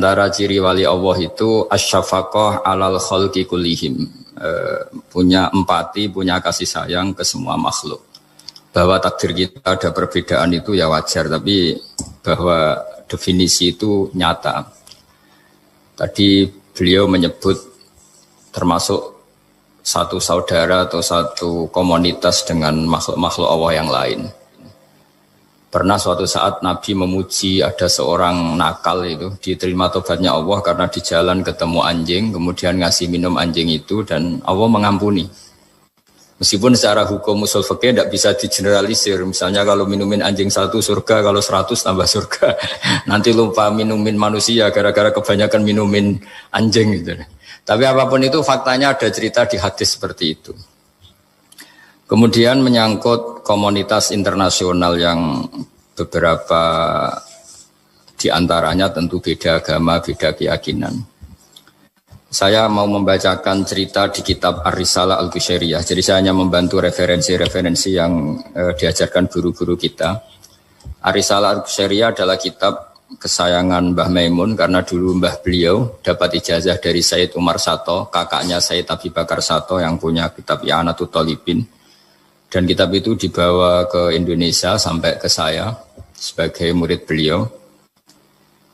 Antara ciri wali Allah itu asyafaqah alal khalqi kullihim, punya empati, punya kasih sayang ke semua makhluk. Bahwa takdir kita ada perbedaan itu ya wajar, tapi bahwa definisi itu nyata. Tadi beliau menyebut termasuk satu saudara atau satu komunitas dengan makhluk-makhluk Allah yang lain. Pernah suatu saat Nabi memuji ada seorang nakal itu, diterima tobatnya Allah karena di jalan ketemu anjing, kemudian ngasih minum anjing itu dan Allah mengampuni. Meskipun secara hukum usul fikih tidak bisa digeneralisir, misalnya kalau minumin anjing 1 surga, kalau 100 tambah surga. Nanti lupa minumin manusia gara-gara kebanyakan minumin anjing gitu. Tapi apapun itu faktanya ada cerita di hadis seperti itu. Kemudian menyangkut komunitas internasional yang beberapa diantaranya tentu beda agama, beda keyakinan. Saya mau membacakan cerita di kitab Ar-Risalah Al-Qushairiyah. Jadi saya hanya membantu referensi-referensi yang diajarkan guru-guru kita. Ar-Risalah Al-Qushairiyah adalah kitab kesayangan Mbah Maimun karena dulu mbah beliau dapat ijazah dari Sayyid Umar Sato, kakaknya Sayyid Abi Bakar Sato yang punya kitab I'anatul Talibin. Dan kitab itu dibawa ke Indonesia sampai ke saya sebagai murid beliau.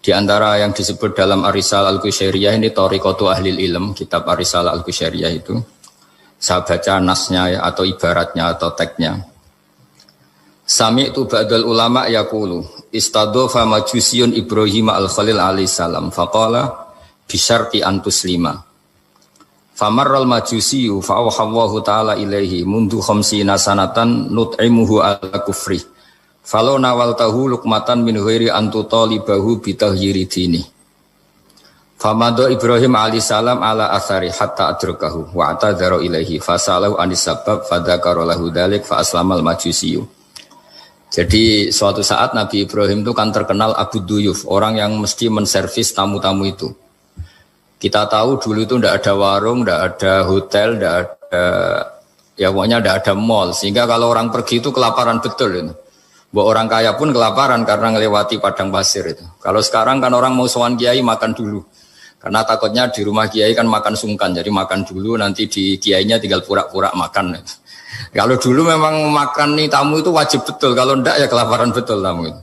Di antara yang disebut dalam Ar-Risalah Al-Qushairiyah ini Thariqatu Ahlil Ilm, kitab Ar-Risalah Al-Qushairiyah itu. Saya baca nasnya atau ibaratnya atau teksnya. Sami'tu ba'dal ulama yaqulu istadhafa majusiyun Ibrahim al-Khalil alaihi salam faqala bisyarti antuslima. Famarral majusiyu fa'awhallahu ta'ala ilaihi mundu khamsina sanatan nut'imuhu ala kufri falau nawaltahu lukmatan min ghairi antutalibahu bitahyiri dini famado Ibrahim alaihissalam ala athari hatta adrakahu wa atadhara ilaihi fasalahu anisabab fadhakara lahu dhalik fa aslamal majusiyu. Jadi suatu saat Nabi Ibrahim itu kan terkenal Abu Duyuf, orang yang mesti menservis tamu-tamu itu. Kita tahu dulu itu tidak ada warung, tidak ada hotel, tidak ada, ya pokoknya tidak ada mall. Sehingga kalau orang pergi itu kelaparan betul. Itu. Bahwa orang kaya pun kelaparan karena melewati padang pasir itu. Kalau sekarang kan orang mau sowan kiai makan dulu. Karena takutnya di rumah kiai kan makan sungkan. Jadi makan dulu nanti di kiainya tinggal pura-pura makan. Kalau dulu memang makan nih tamu itu wajib betul. Kalau tidak ya kelaparan betul tamu itu.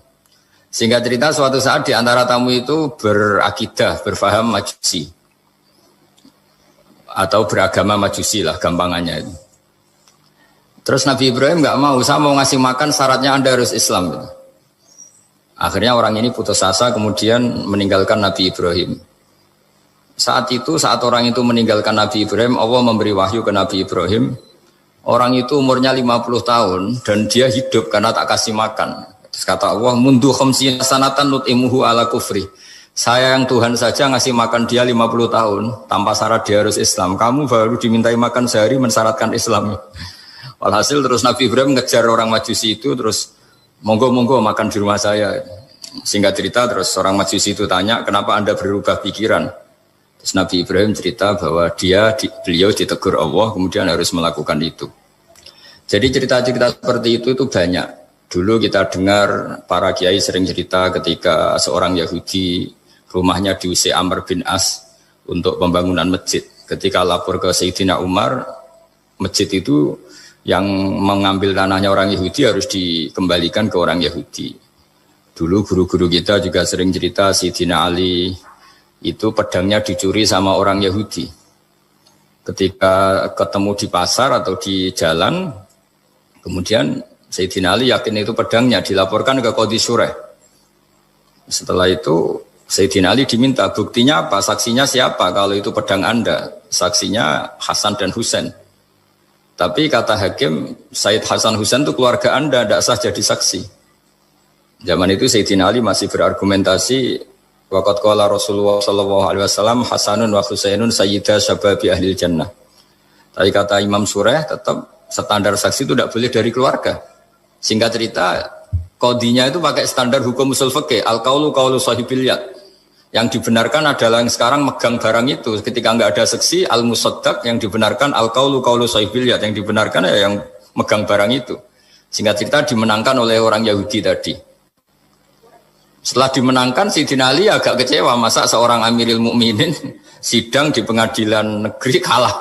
Sehingga cerita suatu saat di antara tamu itu berakidah, berfaham majusi. Atau beragama majusi lah gampangannya itu. Terus Nabi Ibrahim nggak mau, saya mau ngasih makan syaratnya Anda harus Islam gitu. Akhirnya orang ini putus asa kemudian meninggalkan Nabi Ibrahim. Saat orang itu meninggalkan Nabi Ibrahim, Allah memberi wahyu ke Nabi Ibrahim. Orang itu umurnya 50 tahun dan dia hidup karena tak kasih makan. Terus kata Allah, mundu khamsina sanatan nut'imuhu ala kufri. Saya yang Tuhan saja ngasih makan dia 50 tahun tanpa syarat dia harus Islam. Kamu baru dimintai makan sehari mensyaratkan Islam. Walhasil terus Nabi Ibrahim ngejar orang Majusi itu terus monggo-monggo makan di rumah saya. Singkat cerita terus orang Majusi itu tanya kenapa Anda berubah pikiran. Terus Nabi Ibrahim cerita bahwa beliau ditegur Allah kemudian harus melakukan itu. Jadi cerita-cerita seperti itu banyak. Dulu kita dengar para kiai sering cerita ketika seorang Yahudi rumahnya diusir Amr bin As untuk pembangunan masjid. Ketika lapor ke Sayyidina Umar, masjid itu yang mengambil tanahnya orang Yahudi harus dikembalikan ke orang Yahudi. Dulu guru-guru kita juga sering cerita Sayyidina Ali itu pedangnya dicuri sama orang Yahudi. Ketika ketemu di pasar atau di jalan, kemudian Sayyidina Ali yakin itu pedangnya, dilaporkan ke Qadhi Syureh. Setelah itu Sayyidina Ali diminta buktinya apa, saksinya siapa kalau itu pedang Anda. Saksinya Hasan dan Husain. Tapi kata hakim, Sayyid Hasan Husain itu keluarga Anda, tidak sah jadi saksi. Zaman itu Sayyidina Ali masih berargumentasi, waqad qala Rasulullah sallallahu alaihi wasallam Hasanun wa Husainun sayyida syababi ahlil jannah. Tapi kata Imam Sureh tetap standar saksi itu tidak boleh dari keluarga. Singkat cerita, qadhinya itu pakai standar hukum usul fikih, al-qaulu qaulu sahibil yad. Yang dibenarkan adalah yang sekarang megang barang itu. Ketika enggak ada saksi, al-musaddaq yang dibenarkan al-qaulu qaulu sahibil yad. Yang dibenarkan ya yang megang barang itu. Singkat cerita dimenangkan oleh orang Yahudi tadi. Setelah dimenangkan Sayyidina Ali agak kecewa, masa seorang Amirul Mukminin sidang di pengadilan negeri kalah.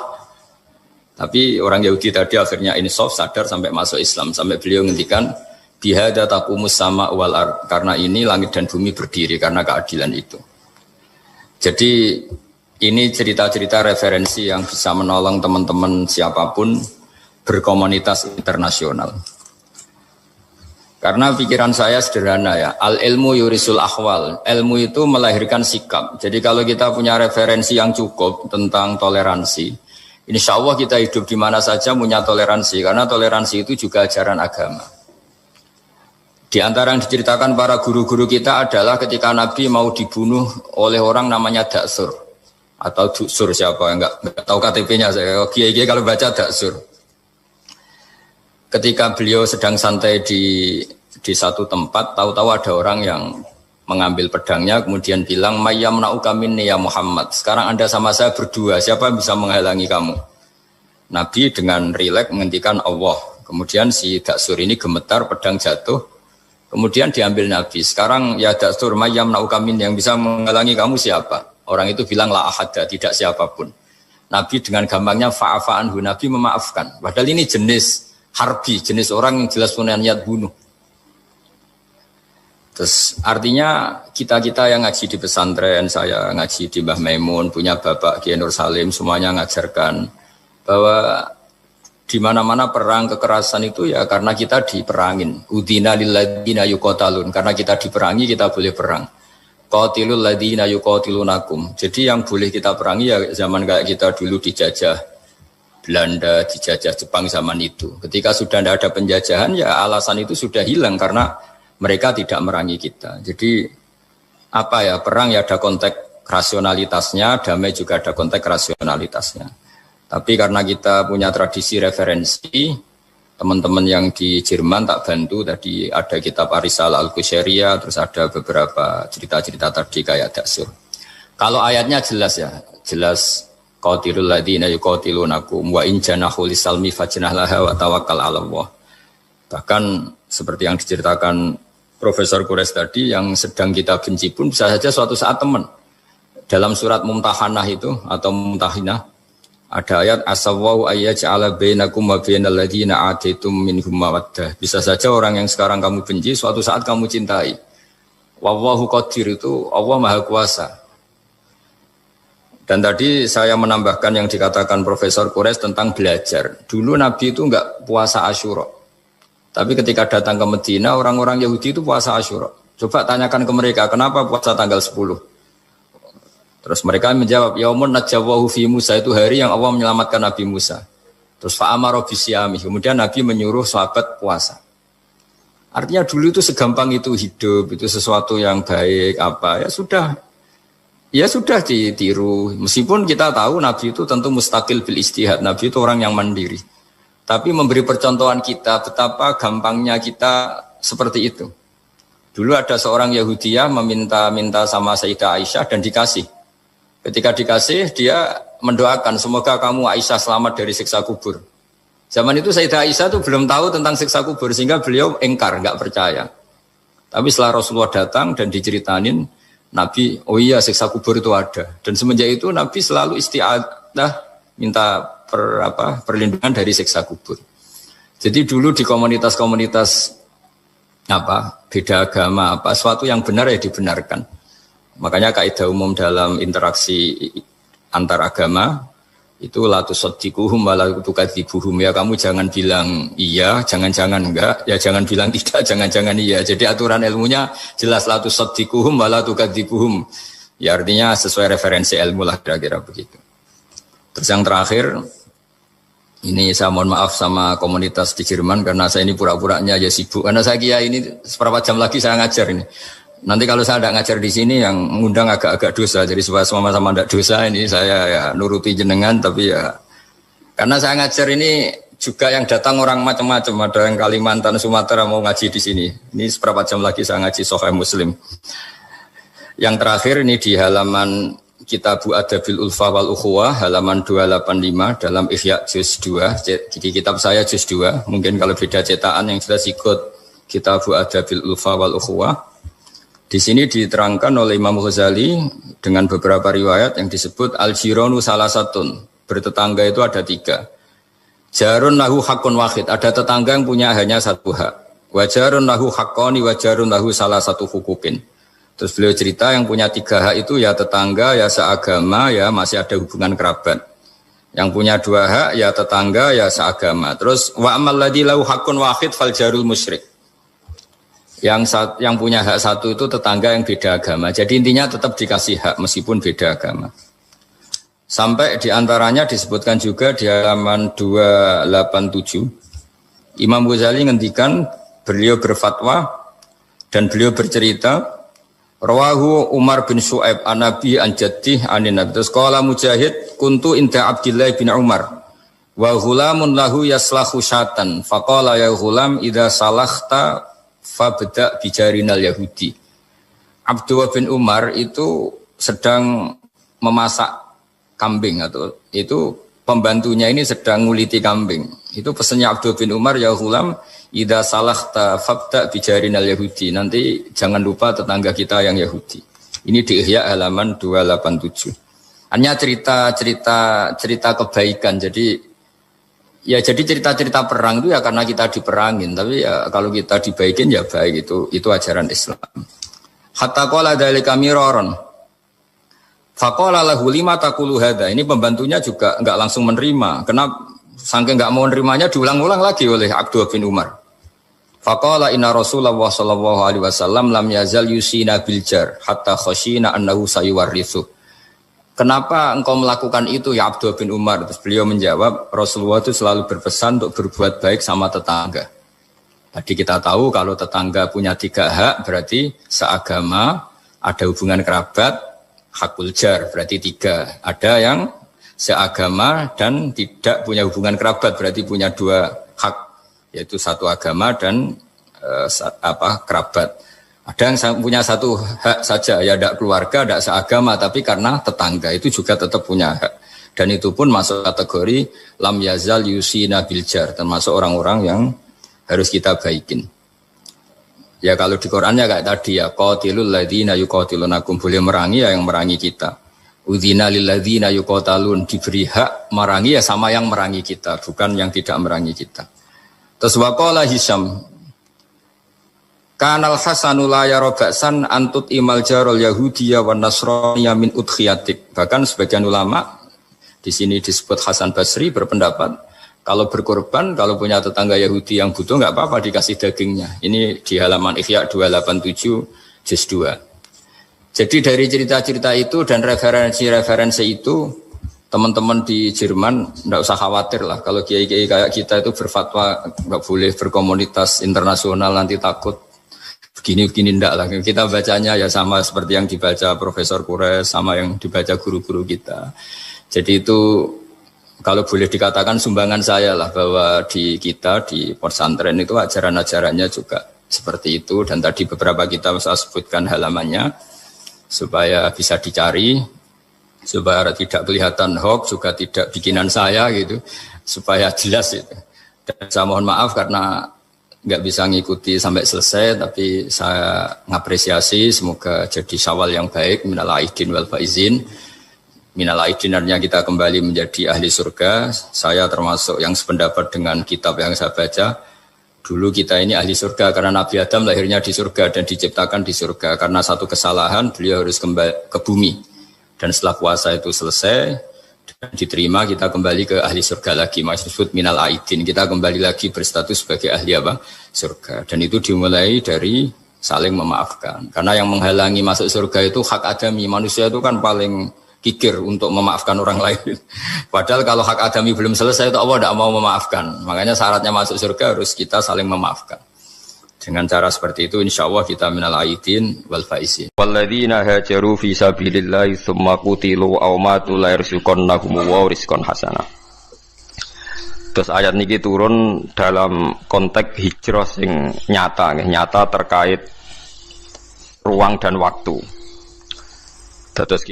Tapi orang Yahudi tadi akhirnya insaf, sadar sampai masuk Islam, sampai beliau ngendikan bihada taqumus sama wal ard, karena ini langit dan bumi berdiri karena keadilan itu. Jadi ini cerita-cerita referensi yang bisa menolong teman-teman siapapun berkomunitas internasional. Karena pikiran saya sederhana ya, al ilmu yurisul ahwal, ilmu itu melahirkan sikap. Jadi kalau kita punya referensi yang cukup tentang toleransi, insya Allah kita hidup di mana saja punya toleransi, karena toleransi itu juga ajaran agama. Di antara yang diceritakan para guru-guru kita adalah ketika Nabi mau dibunuh oleh orang namanya Daksur atau Duksur, siapa enggak tahu KTP-nya saya. Kiai-kiai kalau baca Daksur. Ketika beliau sedang santai di satu tempat, tahu-tahu ada orang yang mengambil pedangnya, kemudian bilang, "Mayyamna'uka minni ya Muhammad." Sekarang Anda sama saya berdua, siapa yang bisa menghalangi kamu? Nabi dengan rileks menghentikan Allah. Kemudian si Daksur ini gemetar, pedang jatuh. Kemudian diambil Nabi. Sekarang ya Daksur, "Mayyamna'uka minni," yang bisa menghalangi kamu siapa? Orang itu bilang, "La ahada," tidak siapapun. Nabi dengan gampangnya fa'afa'anhu, Nabi memaafkan. Padahal ini jenis harbi, jenis orang yang jelas punya niat bunuh. Terus artinya kita-kita yang ngaji di pesantren, saya ngaji di Mbah Maimun, punya Bapak Kiai Nur Salim, semuanya ngajarkan bahwa di mana-mana perang kekerasan itu ya karena kita diperangin. Udina lilladzina yuqatalun, karena kita diperangi kita boleh perang. Qatilul ladzina yuqatilunakum. Jadi yang boleh kita perangi ya zaman kayak kita dulu dijajah Belanda, dijajah Jepang zaman itu. Ketika sudah tidak ada penjajahan, ya alasan itu sudah hilang karena mereka tidak merangi kita. Jadi apa ya, perang ya ada konteks rasionalitasnya, damai juga ada konteks rasionalitasnya. Tapi karena kita punya tradisi referensi, teman-teman yang di Jerman tak bantu, tadi ada kitab Arisalah Al-Qushairiyah, terus ada beberapa cerita-cerita tadi kayak Daksur. Kalau ayatnya jelas ya, jelas qatilul ladzina yuqatilunakum wa in janahu lisalmi fajnah laha wa tawakkal 'ala Allah. Bahkan seperti yang diceritakan Profesor Quraisy tadi, yang sedang kita benci pun bisa saja suatu saat teman. Dalam surat Mumtahanah itu atau Mumtahinah ada ayat asawwau ayyaj'ala bainakum wa bainal ladzina ataitum minhum mawaddah. Bisa saja orang yang sekarang kamu benci suatu saat kamu cintai. Wallahu qadir, itu Allah Maha Kuasa. Dan tadi saya menambahkan yang dikatakan Profesor Quraisy tentang belajar. Dulu Nabi itu enggak puasa Asyura. Tapi ketika datang ke Medina, orang-orang Yahudi itu puasa Asyura. Coba tanyakan ke mereka, kenapa puasa tanggal 10? Terus mereka menjawab, Yaumun najawwahu fi Musa, itu hari yang Allah menyelamatkan Nabi Musa. Terus fa'amara bisyami, kemudian Nabi menyuruh sahabat puasa. Artinya dulu itu segampang itu hidup, itu sesuatu yang baik, apa, ya sudah ditiru. Meskipun kita tahu Nabi itu tentu mustaqil bil istihad. Nabi itu orang yang mandiri. Tapi memberi percontohan kita betapa gampangnya kita seperti itu. Dulu ada seorang Yahudiyah meminta sama Sayyidah Aisyah dan dikasih. Ketika dikasih dia mendoakan semoga kamu Aisyah selamat dari siksa kubur. Zaman itu Sayyidah Aisyah itu belum tahu tentang siksa kubur sehingga beliau engkar, enggak percaya. Tapi setelah Rasulullah datang dan diceritanin Nabi, oh iya siksa kubur itu ada. Dan semenjak itu Nabi selalu isti'adah minta perlindungan dari siksa kubur. Jadi dulu di komunitas-komunitas beda agama suatu yang benar ya dibenarkan. Makanya kaidah umum dalam interaksi antar agama itu la tusaddiquhum wa la tukadzibuhum, ya kamu jangan bilang iya, jangan-jangan enggak, ya jangan bilang tidak, jangan-jangan iya. Jadi aturan ilmunya jelas la tusaddiquhum wa la tukadzibuhum. Ya artinya sesuai referensi ilmu lah kira-kira begitu. Terus yang terakhir, ini saya mohon maaf sama komunitas di Jerman karena saya ini pura-puranya aja sibuk. Karena saya kira ini seberapa jam lagi saya ngajar ini. Nanti kalau saya tidak ngajar di sini yang ngundang agak-agak dosa. Jadi supaya sama-sama tidak dosa ini saya ya nuruti jenengan. Tapi ya karena saya ngajar ini juga yang datang orang macam-macam. Ada yang Kalimantan, Sumatera mau ngaji di sini. Ini seberapa jam lagi saya ngaji Sahih Muslim. Yang terakhir ini di halaman Kitabu Adabil Ulfa wal Ukhuwah halaman 285 dalam Ihya juz 2. Jadi kitab saya juz 2. Mungkin kalau beda cetakan yang jelas ikut Kitabu Adabil Ulfa wal Ukhuwah. Di sini diterangkan oleh Imam Ghazali dengan beberapa riwayat yang disebut al-jiranu salasatun. Bertetangga itu ada 3. Jarun lahu hakun wahid, ada tetangga yang punya hanya 1 hak. Wajarun lahu haqqani wajarun lahu salah satu hukukin. Terus beliau cerita yang punya 3 hak itu ya tetangga, ya seagama, ya masih ada hubungan kerabat. Yang punya 2 hak ya tetangga, ya seagama. Terus wa amal ladzi lahu hakun wahid fal jarul musyrik. Yang punya hak 1 itu tetangga yang beda agama. Jadi intinya tetap dikasih hak meskipun beda agama. Sampai diantaranya disebutkan juga di halaman 287. Imam Ghazali ngendikan beliau berfatwa dan beliau bercerita. Rawahu Umar bin Shu'aib an Nabi an Jaddih anin Nabi. Terus qala Mujahid kuntu inda Abdullah bin Umar wa ghulamun lahu yaslahu syatan. Faqala ya ghulam idza salakhta fabda bijarinal Yahudi. Abdullah bin Umar itu sedang memasak kambing atau itu pembantunya ini sedang nguliti kambing. Itu pesannya Abdullah bin Umar, ya ghulam idza salakhta fabda bijarinal Yahudi. Nanti jangan lupa tetangga kita yang Yahudi. Ini di Ihya halaman 287. Hanya cerita kebaikan. Jadi cerita-cerita perang itu ya karena kita diperangin, tapi ya kalau kita dibaikin ya baik, itu ajaran Islam. Hatta qala dzalika miraron. Faqala lahu lima taqulu hadza. Ini pembantunya juga enggak langsung menerima. Kenapa saking enggak mau nerimanya diulang-ulang lagi oleh Abdullah bin Umar. Faqala inna Rasulullah sallallahu alaihi wasallam lam yazal yusina bil jar hatta khashina annahu sayuwarrithu. Kenapa engkau melakukan itu ya Abdullah bin Umar? Terus beliau menjawab, Rasulullah itu selalu berpesan untuk berbuat baik sama tetangga. Tadi kita tahu kalau tetangga punya 3 hak, berarti seagama, ada hubungan kerabat, hakul jar, berarti 3. Ada yang seagama dan tidak punya hubungan kerabat, berarti punya 2 hak, yaitu 1 agama dan kerabat. Ada yang punya 1 hak saja, ya tidak keluarga, tidak seagama, tapi karena tetangga itu juga tetap punya hak. Dan itu pun masuk kategori lam yazal yusina bil jar, termasuk orang-orang yang harus kita baikin. Ya kalau di Qur'annya kayak tadi ya, qatilul ladzina yuqatilunakum, boleh merangi ya yang merangi kita. Udzina lil ladzina yuqatalun, diberi hak merangi ya sama yang merangi kita, bukan yang tidak merangi kita. Terus waqala Hisyam Kanal Hasanu la yara ba'san antut imal jarul Yahudiyya wan Nasraniyya min udkhiyatik. Bahkan sebagian ulama di sini disebut Hasan Basri berpendapat kalau berkorban, kalau punya tetangga Yahudi yang butuh enggak apa-apa dikasih dagingnya. Ini di halaman Ihya 287 juz 2. Jadi dari cerita-cerita itu dan referensi-referensi itu teman-teman di Jerman enggak usah khawatir lah kalau kiai-kiai kayak kita itu berfatwa enggak boleh berkomunitas internasional nanti takut begini ndak lah. Kita bacanya ya sama seperti yang dibaca Profesor Kures, sama yang dibaca guru-guru kita. Jadi itu kalau boleh dikatakan sumbangan saya lah bahwa di kita di pesantren itu ajaran-ajarannya juga seperti itu. Dan tadi beberapa kita saya sebutkan halamannya supaya bisa dicari, supaya tidak kelihatan hoax, juga tidak bikinan saya gitu, supaya jelas itu. Dan saya mohon maaf karena nggak bisa ngikuti sampai selesai, tapi saya ngapresiasi, semoga jadi syawal yang baik, minal aidin wal faizin. Minal aidin artinya kita kembali menjadi ahli surga. Saya termasuk yang sependapat dengan kitab yang saya baca. Dulu kita ini ahli surga karena Nabi Adam lahirnya di surga dan diciptakan di surga. Karena satu kesalahan beliau harus kembali ke bumi. Dan setelah puasa itu selesai diterima, kita kembali ke ahli surga lagi, maksud minal aidin, kita kembali lagi berstatus sebagai ahli surga. Dan itu dimulai dari saling memaafkan, karena yang menghalangi masuk surga itu hak adami. Manusia itu kan paling kikir untuk memaafkan orang lain, padahal kalau hak adami belum selesai itu Allah tidak mau memaafkan. Makanya syaratnya masuk surga harus kita saling memaafkan. Dengan cara seperti itu insya Allah kita minal aidin wal faizin. Walladzina hajaru fi sabilillahi tsumma qutilu aw matu la yarzuqannahum wa rizqan hasanah. Terus ayat niki turun dalam konteks hijrah sing nyata terkait ruang dan waktu. Terus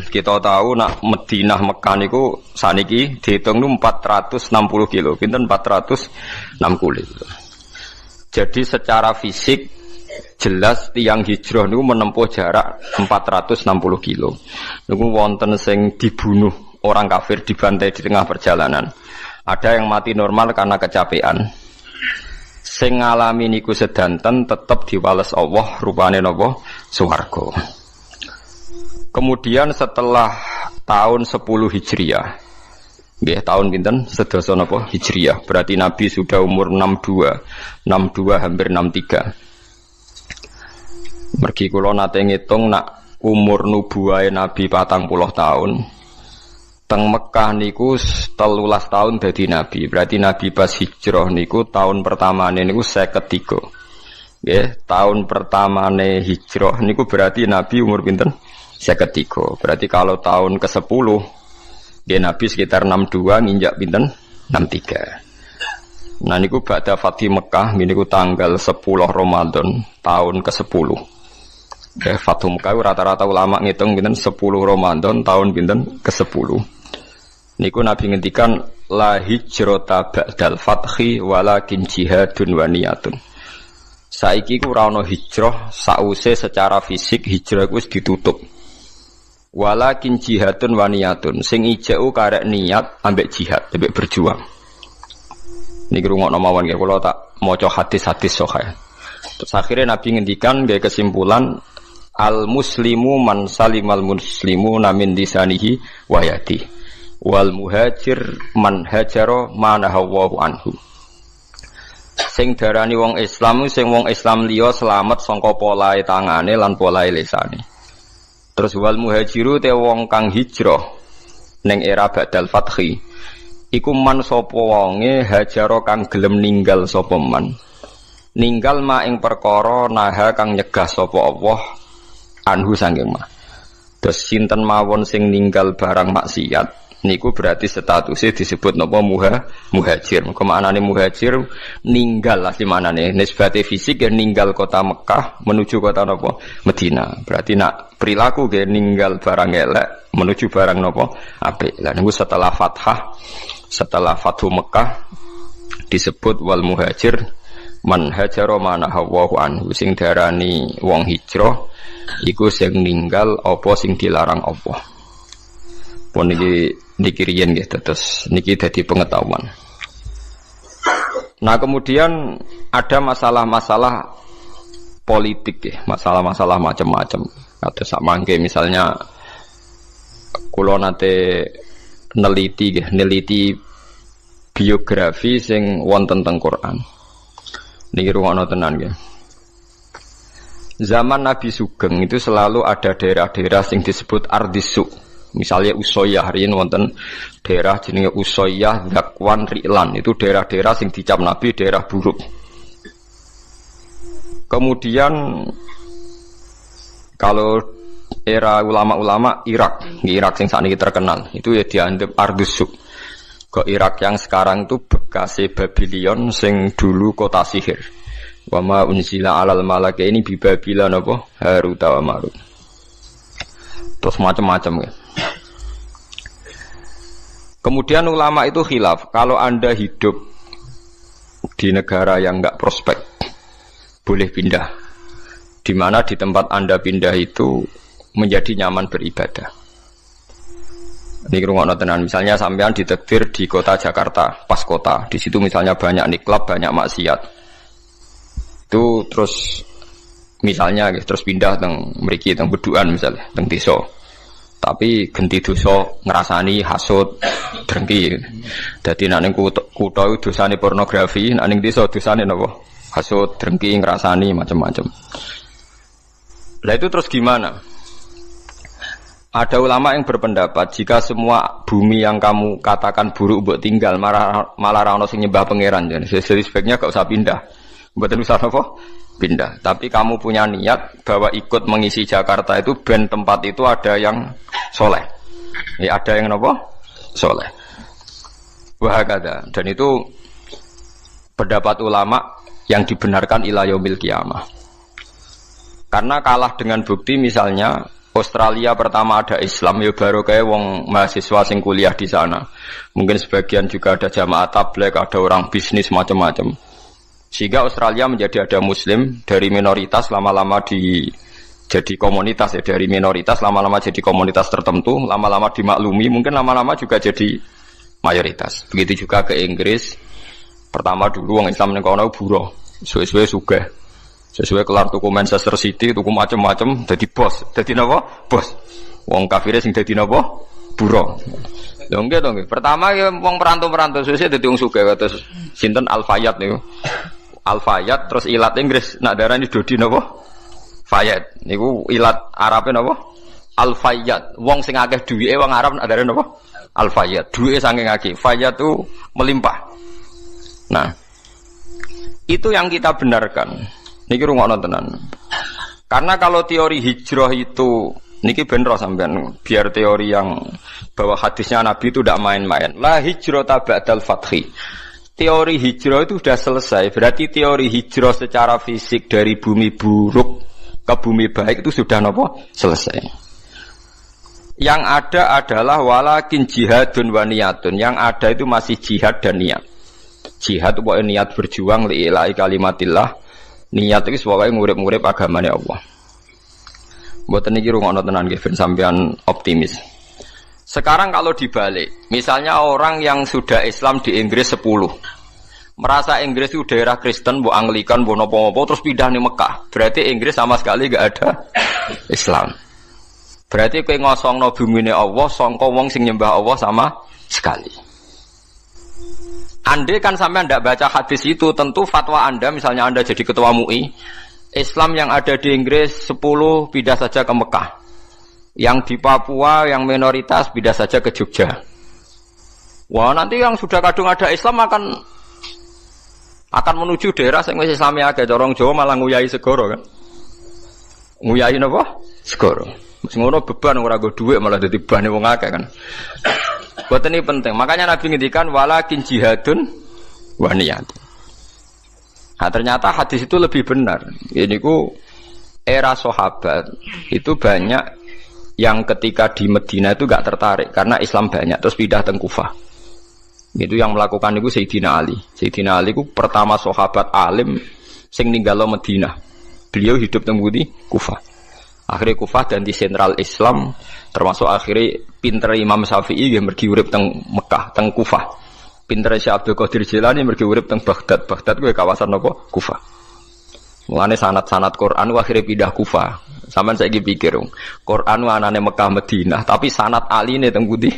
kita tahu nak Madinah Mekah niku saniki dihitung 460 kilo, pinten 460 kilo. Jadi secara fisik jelas tiang hijrah niku menempuh jarak 460 kilo. Niku wonten sing dibunuh orang kafir, dibantai di tengah perjalanan. Ada yang mati normal karena kecapean. Sing ngalami niku sedanten tetep diwales Allah rupane napa swarga. Kemudian setelah tahun 10 Hijriah. Nggih, tahun pinten? Sedasa napa Hijriah. Berarti Nabi sudah umur 62 hampir 63. Mergi kula nate ngitung nak umur nubuwahe Nabi 40 tahun. Teng Mekah niku 13 tahun dadi Nabi. Berarti Nabi pas hijrah niku tahun pertamane niku 53. Nggih, tahun pertamane hijrah niku berarti Nabi umur pinten? 53. Berarti kalau tahun ke-10 dia Nabi sekitar 62 nginjak pinten 63. Nah niku ba'da Fatih Mekah niku tanggal 10 Ramadan tahun ke-10. Ya Fathu Mekah rata-rata ulama ngitung pinten 10 Ramadan tahun pinten ke-10. Niku Nabi ngendikan la hijrata ba'dal fathi walakin jihadun wa niyatun. Saiki ku ora ana hijrah sause secara fisik hijrah ku wis ditutup. Walakin jihadun wa niyatun sing ijau karek niat ambek jihad ambek berjuang. Niki rungokno mawon nggih kula tak maca hadis-hadis sahih. Terus akhirnya Nabi ngendikan nggih kesimpulan al muslimu man salimal muslimu min lisanihi wa yadihi wal muhajir man hajara manahawu anhu. Sing darani wong Islam sing wong Islam liya selamat saka polahe tangane lan polahe lisane. Terus wal muhajiru te wong kang hijrah ning era badal fathi iku man sapa wonge hajaro kang gelem ninggal sapa man. Ninggal ma ing perkara naha kang nyegah sapa Allah anhu sanging ma. Terus sinten mawon sing ninggal barang maksiat niku berarti statusnya disebut napa muhajir. Kemanane muhajir ninggal asli manane nisbate fisik ya ninggal kota Mekah menuju kota napa Madinah. Berarti nak perilaku ge ninggal barang elek menuju barang napa apik. Lah niku setelah Fathu Mekah disebut wal muhajir man hajara manahawu anhu sing darani wong hijrah iku sing ninggal apa sing dilarang Allah. Pun niki riyen nggih terus niki dadi pengetahuan. Nah, kemudian ada masalah-masalah politik ya, masalah-masalah macam-macam. Kados sak mangke misalnya kula nate neliti biografi sing wonten teng Quran. Niki rungono tenan nggih. Zaman Nabi Sugeng itu selalu ada daerah-daerah sing disebut Ardisuk. Misalnya Usoyah, hari ini wonten daerah jenenge Usoyah, Zakwan, Ri'lan. Itu daerah-daerah sing dicap Nabi daerah buruk. Kemudian kalau era ulama-ulama Irak sing sakniki terkenal, itu ya dianggap Ardusuk. Kok Irak yang sekarang itu bekase Babylon sing dulu kota sihir. Wa ma unzila 'alal malakaini bi Babila napa Harut wa Marut. Terus macam-macam ya. Kemudian ulama itu khilaf, kalau Anda hidup di negara yang enggak prospek, boleh pindah. Di mana di tempat Anda pindah itu menjadi nyaman beribadah. Ini rungokno tenan, misalnya sampean ditakdir di kota Jakarta, pas kota, di situ misalnya banyak niklab, banyak maksiat. Itu terus misalnya terus pindah teng mriki teng Beduan misalnya, teng desa. Tapi genti dosa ngrasani hasud drengki. Dadi nek ning kutha dosane pornografi, nek ning desa dosane napa? Hasud, drengki, ngrasani macam-macam. Lah itu terus gimana? Ada ulama yang berpendapat jika semua bumi yang kamu katakan buruk mbok tinggal malah ra ono sing nyembah pangeran, jadi sebaiknya gak usah pindah. Mboten usah apa? Pindah. Tapi kamu punya niat bahwa ikut mengisi Jakarta itu ben tempat itu ada yang soleh. Ya, ada yang apa? Soleh. Wahakada. Dan itu pendapat ulama yang dibenarkan ila yaumil qiyamah. Karena kalah dengan bukti misalnya Australia pertama ada Islam ya baru kayak wong mahasiswa sing kuliah di sana. Mungkin sebagian juga ada jamaah tabligh, ada orang bisnis macam-macam. Sehingga Australia menjadi ada Muslim dari minoritas lama-lama jadi komunitas ya, dari minoritas lama-lama jadi komunitas tertentu, lama-lama dimaklumi, mungkin lama-lama juga jadi mayoritas. Begitu juga ke Inggris. Pertama dulu orang Islam ning kono buruh, suwe-suwe sugih. Sesuai kelar tuku Manchester City, tuku macam-macam, jadi bos. Jadi napa? Bos. Wong kafire sing dadi napa? Buruh. Lho nggih to nggih. Pertama ya wong perantau-perantau suwe dadi wong sugih kados sinten Al-Fayyad niku. Al-Fayyad terus ilat Inggris nak darani Dodi napa? Fayyad. Niku ilat Arabe napa? Al-Fayyad. Wong sing akeh duwike wong Arab nak darani napa? Al-Fayyad. Duwike saking akeh. Fayyad itu melimpah. Nah, itu yang kita benarkan. Niki rungokno tenan. Karena kalau teori hijrah itu niki benro sampean biar teori yang bahwa hadisnya Nabi itu tidak main-main. La hijrata ba'dal fathi. Teori hijrah itu sudah selesai. Berarti teori hijrah secara fisik dari bumi buruk ke bumi baik itu sudah nopo? Selesai. Yang ada adalah walakin jihadun wa niyatun. Yang ada itu masih jihad dan niat. Jihad itu niat berjuang li'ilahi kalimatillah. Niat itu pokoknya ngurip-ngurip agamanya Allah. Mboten niki rungokno tenan nggih ben sampean optimis. Sekarang kalau dibalik, misalnya orang yang sudah Islam di Inggris 10, merasa Inggris itu daerah Kristen, bu Anglikan, bu nopo-nopo, terus pindah nih Mekah. Berarti Inggris sama sekali gak ada Islam. Berarti kowe ngosongno bumine Allah, sangka wong sing nyembah Allah sama sekali. Andai kan sampai Anda baca hadis itu, tentu fatwa Anda, misalnya Anda jadi ketua MUI, Islam yang ada di Inggris 10 pindah saja ke Mekah. Yang di Papua, yang minoritas pindah saja ke Jogja. Wah, nanti yang sudah kadung ada Islam akan menuju daerah yang masih Islamnya agak corong Jawa malah nguyai segoro kan. Nguyai apa? Segoro. Mesti ngono beban ora go dhuwit malah dadi bane wong akeh kan. Buat ini penting. Makanya Nabi ngendikan walakin jihadun wa niyat. Nah, ternyata hadis itu lebih benar. Ini ku era sahabat itu banyak yang ketika di Medina itu gak tertarik karena Islam banyak terus pindah teng Kufah. Itu yang melakukan itu Sayyidina Ali. Sayyidina Ali ku pertama sahabat alim sing ninggalo Medina. Beliau hidup teng Kufah. Akhirnya Kufah dan di sentral Islam, termasuk akhirnya pinter Imam Syafi'i yang pergi urip teng Mekah, teng Kufah. Pinter Syekh Abdul Qadir Jilani pergi urip teng Baghdad. Baghdad kuwi kawasan apa? Kufah. Mulane sanad-sanad Quran akhirnya pindah Kufah. Sampeyan saiki pikir, Quran anane Mekah Madinah, tapi sanad aline teng pundi?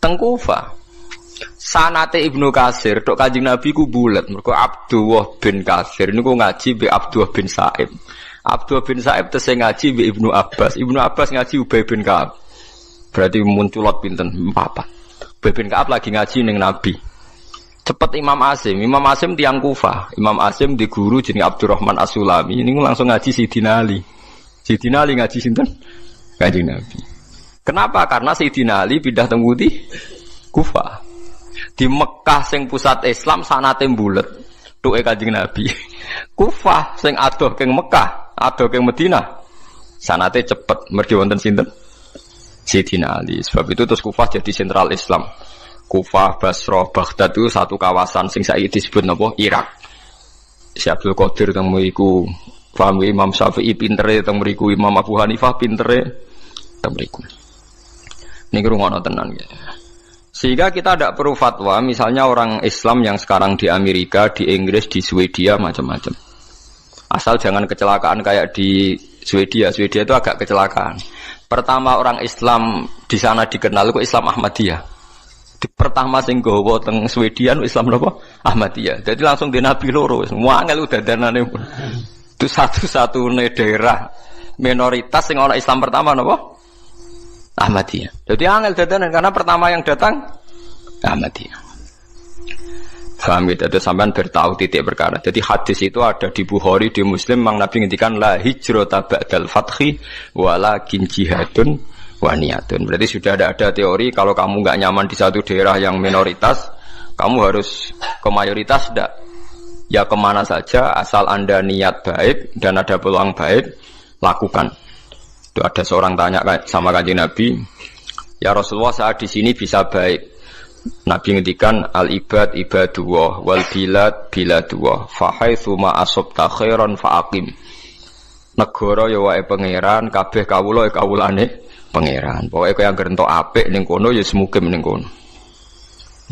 Teng Kufah. Sanate Ibnu Katsir tok Kanjeng Nabi ku bulet. Mergo Abdullah bin Katsir niku ngaji be Abdullah bin Sa'ib. Abdullah bin Sa'ib tesih ngaji be Ibnu Abbas. Ibnu Abbas ngaji Ubay bin Ka'ab. Berarti munculot pinten 4. Ubay bin Ka'ab lagi ngaji ning Nabi. Cepet Imam Asim. Imam Asim tiang Kufah. Imam Asim di guru jenenge Abdurrahman As-Sulami. Ini langsung ngaji Sayyidina Ali. Sayyidina Ali ngaji sinten? Kanjeng Nabi. Kenapa? Karena Sayyidina Ali pindah teng Kufah. Di Mekah sing pusat Islam sanate mbulet. Tuke Kanjeng Nabi. Kufah sing adoh keng Mekah, adoh keng Madinah. Sanate cepet mergi wonten sinten? Sayyidina Ali. Sebab itu terus Kufah jadi sentral Islam. Kufah, Basrah, Baghdad itu satu kawasan sing saiki disebut napa? Irak. Syekh Abdul Qadir teng mriku, paham Imam Syafi'i pintere teng mriku, Imam Abu Hanifah pintere teng mriku. Niki rungono tenan ya. Sehingga kita tidak perlu fatwa, misalnya orang Islam yang sekarang di Amerika, di Inggris, di Swedia, macam-macam. Asal jangan kecelakaan kayak di Swedia. Swedia itu agak kecelakaan. Pertama orang Islam di sana dikenal, itu Islam Ahmadiyah. Di pertama sing gowo teng Swedia, Islam apa? Ahmadiyah. Jadi langsung di Nabi loro. Semua angel udah danane. Itu satu-satunya daerah minoritas yang orang Islam pertama apa? Ahmadiyah. Jadi angel dadanan karena pertama yang datang Ahmadiyah. Paham gitu, itu sampean bertahu titik perkara. Jadi hadis itu ada di Bukhari, di Muslim, Mang Nabi ngendikan la hijrata ba'dal fathi walakin jihadun wa niyatun. Berarti sudah ada teori kalau kamu enggak nyaman di satu daerah yang minoritas, kamu harus ke mayoritas enggak. Ya kemana saja asal Anda niat baik dan ada peluang baik, lakukan. Itu ada seorang tanya sama Kanjeng Nabi, ya Rasulullah saat di sini bisa baik, Nabi ngendikan al ibad ibadullah wal bilad biladullah fa haitsu ma asabta khairan fa aqim. Negara ya wae pangeran, kabeh kawula ya kawulane pangeran. Pokoke kaya anggere entuk apik ning kono ya semukim ning kono.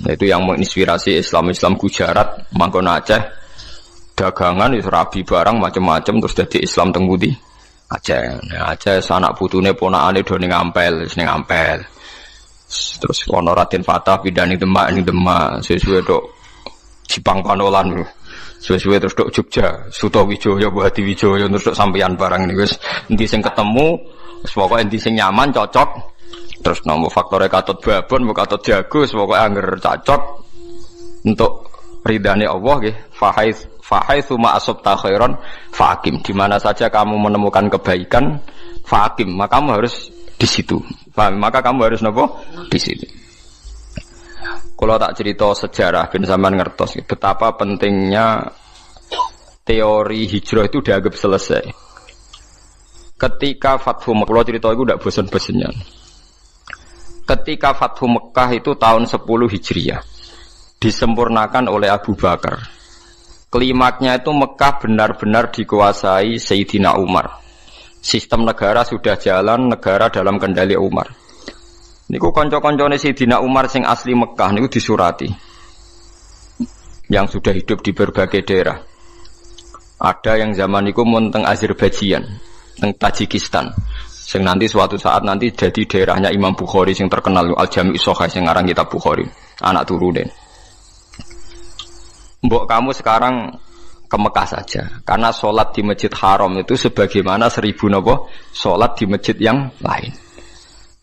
Nah, itu yang menginspirasi Islam Gujarat, mangkon Aceh, dagangan wis rabi barang macam-macam terus dadi Islam teng pundi? Aceh. Nah, Aceh anak putune ponakane do ning Ampel, wis ning Ampel. Terus ono Raden Fatah pindah ning Demak, sesuwe tok Jipang Panolan. Sesuwe terus tok Jogja, Sutawijaya, Bupati Wijaya terus tok sampeyan barang niku wis endi sing ketemu, wis pokoke endi sing nyaman cocok. Terus nomor faktornya katut babon, mau katut jago, pokoknya angger cocok untuk ridhani Allah nggih. Fahaitsu ma asabta khairan faqim. Di mana saja kamu menemukan kebaikan, faqim, maka kamu harus di situ. Maka kamu harus nopo? Di situ. Kalau tak cerita sejarah ben sampean ngertos betapa pentingnya teori hijrah itu dianggap selesai. Ketika Fathu Mekah, kalau cerita itu tidak bosan-bosannya. Ketika Fathu Mekah itu tahun 10 Hijriah disempurnakan oleh Abu Bakar. Klimaknya itu Mekah benar-benar dikuasai Sayyidina Umar. Sistem negara sudah jalan, negara dalam kendali Umar. Niku kanca-kancane Sayyidina Umar sing asli Mekah niku disurati. Yang sudah hidup di berbagai daerah. Ada yang zaman niku mun teng Azerbaijan, teng Tajikistan. Sing nanti suatu saat nanti jadi daerahnya Imam Bukhari sing terkenal Al-Jami' Shahih sing aran kitab Bukhari, anak turune. Mbok kamu sekarang ke Mekah saja, karena sholat di Masjid Haram itu sebagaimana 1000 nopo sholat di masjid yang lain.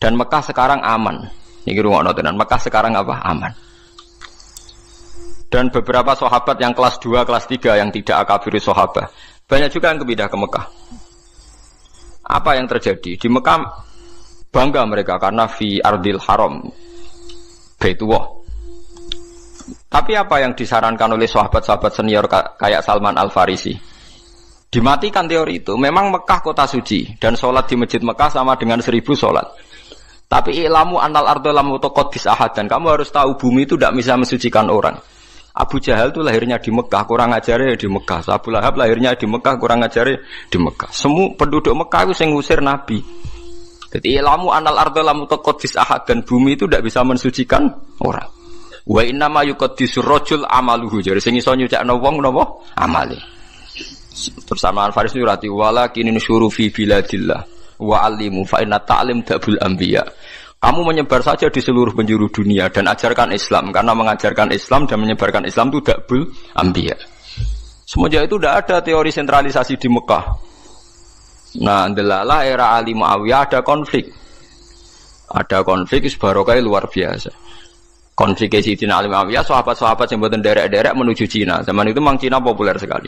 Dan Mekah sekarang aman. Niki rungokno tenan, Mekah sekarang apa? Aman. Dan beberapa sahabat yang kelas 2, kelas 3 yang tidak akabiri sahabat, banyak juga yang pindah ke Mekah. Apa yang terjadi? Di Mekah bangga mereka karena fi ardil haram Baitullah. Tapi apa yang disarankan oleh sahabat-sahabat senior kayak Salman Al-Farisi? Dimatikan teori itu. Memang Mekah kota suci dan sholat di masjid Mekah sama dengan 1000 sholat. Tapi ilamu anal ardo lam utaqaddis ahad, dan kamu harus tahu bumi itu tidak bisa mensucikan orang. Abu Jahal itu lahirnya di Mekah, kurang ajarnya di Mekah. Abu Lahab lahirnya di Mekah, kurang ajarnya di Mekah. Semua penduduk Mekah itu yang ngusir Nabi. Jadi ilamu anal ardo lam utaqaddis ahad, dan bumi itu tidak bisa mensucikan orang. Wa inna ma yuqaddisur rajul amaluhu. Jadi sing iso nyucikno wong napa? Amale. Bersama Al-Faris nurati walakin nusyuru fi biladillah wa alimu fa inna ta'lim dabul anbiya. Kamu menyebar saja di seluruh penjuru dunia dan ajarkan Islam, karena mengajarkan Islam dan menyebarkan Islam itu dabul anbiya. Semenjak itu tidak ada teori sentralisasi di Mekah. Nah, ndelalah era Ali Muawiyah ada konflik. Ada konflik barokah luar biasa. Konflik Sayyidina Ali Muawiyah, sahabat-sahabat yang buatan derek-derek menuju Cina. Zaman itu memang Cina populer sekali.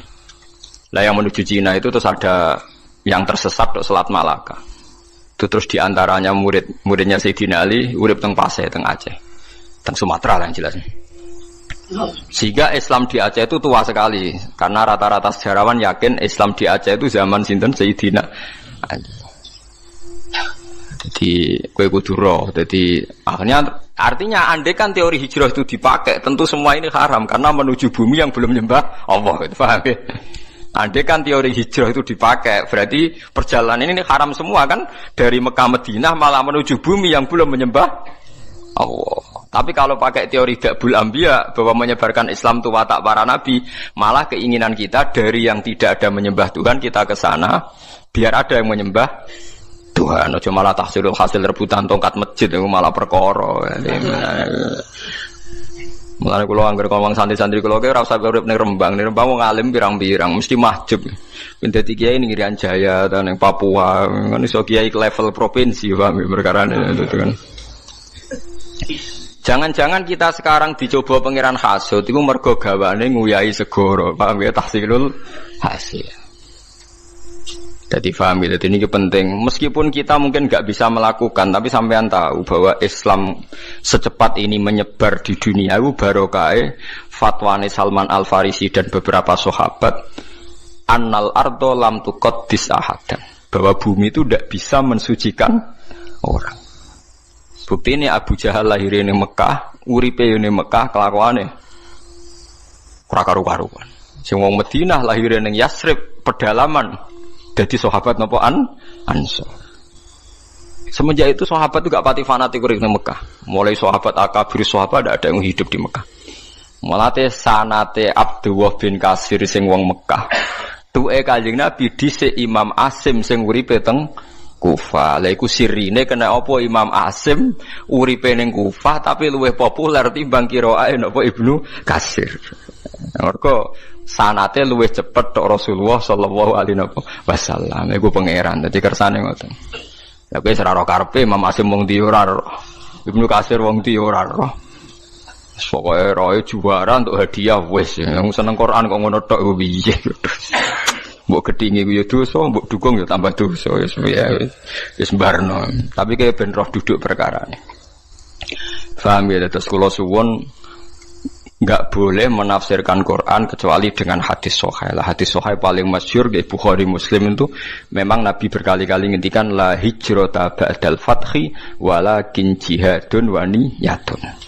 Lah yang menuju Cina itu terus ada yang tersesat ke Selat Malaka. Itu terus diantaranya muridnya Sayyidina Ali, urip teng Pasai, teng Aceh, teng Sumatera lah yang jelas. Sehingga Islam di Aceh itu tua sekali, karena rata-rata sejarawan yakin Islam di Aceh itu zaman sinten Sayyidina Ali. Jadi kue kuduro. Jadi artinya andai kan teori hijrah itu dipakai, tentu semua ini haram karena menuju bumi yang belum nyembah Allah. Paham ya? Andai kan teori hijrah itu dipakai, berarti perjalanan ini haram semua kan, dari Mekah Madinah malah menuju bumi yang belum menyembah Allah. Tapi kalau pakai teori Dabul Anbiya bahwa menyebarkan Islam itu watak para nabi, malah keinginan kita dari yang tidak ada menyembah Tuhan kita ke sana biar ada yang menyembah Tuhan. Ojo malah tahsilul hasil rebutan tongkat masjid itu malah perkara. Mulane kula anggere ngomong santri-santri kula ki ora usah urip ning Rembang. Ning Rembang wong alim pirang-pirang mesti mahjub. Ben dadi kiai ning Irian Jaya ta ning Papua, kan iso kiai ke level provinsi paham perkarane itu kan. Jangan-jangan kita sekarang dicoba pangeran hasud iku mergo gawane nguyahi segara. Paham ya tahsilul hasil. Jadi paham ya, jadi ini penting. Meskipun kita mungkin nggak bisa melakukan, tapi sampean tahu bahwa Islam secepat ini menyebar di dunia itu barokah fatwane Salman Al-Farisi dan beberapa sahabat annal ardo lam tuqaddis ahadan, bahwa bumi itu tidak bisa mensucikan orang. Bukti ini Abu Jahal lahir ning Mekah, uripe yo ning Mekah, kelakuane ora karu-karuan. Sing wong Madinah lahir ning Yasrib, pedalaman. Dadi sahabat napa Ansor. Semenjak itu sahabat itu gak pati fanatik urip ning Mekah. Mulai sahabat akabir sahabat ada yang hidup di Mekah. Mulate sanate Abdullah bin Kasir sing wong Mekah. Tuke Kanjeng Nabi dhisik Imam Asim sing uripe teng Kufah. Lha iku sirine kena apa Imam Asim uripe ning Kufah tapi luwih populer timbang qiraahe napa Ibnu Katsir. Mergo sanate luwih cepet tok Rasulullah sallallahu alaihi wasallam. Iku pangeran dadi kersane ngoten. Lah kowe ora ro karepe Imam Asim wong ndi ora ro. Ibnu Katsir wong ndi ora ro. Pokoke roe juara untuk hadiah wis. Yang seneng Quran kok ngono tok piye. Mbok gedhingi ku ya dosa, mbok dukung ya tambah dosa wis barno. Tapi kaya ben roh duduk perkarane. Paham ya, terus kula suwun enggak boleh menafsirkan Quran kecuali dengan hadis sahih. Lah hadis sahih paling masyhur di Bukhari Muslim itu memang Nabi berkali-kali ngendikan la hijrata ba'dal fathi walakin jihadun wa niyatun.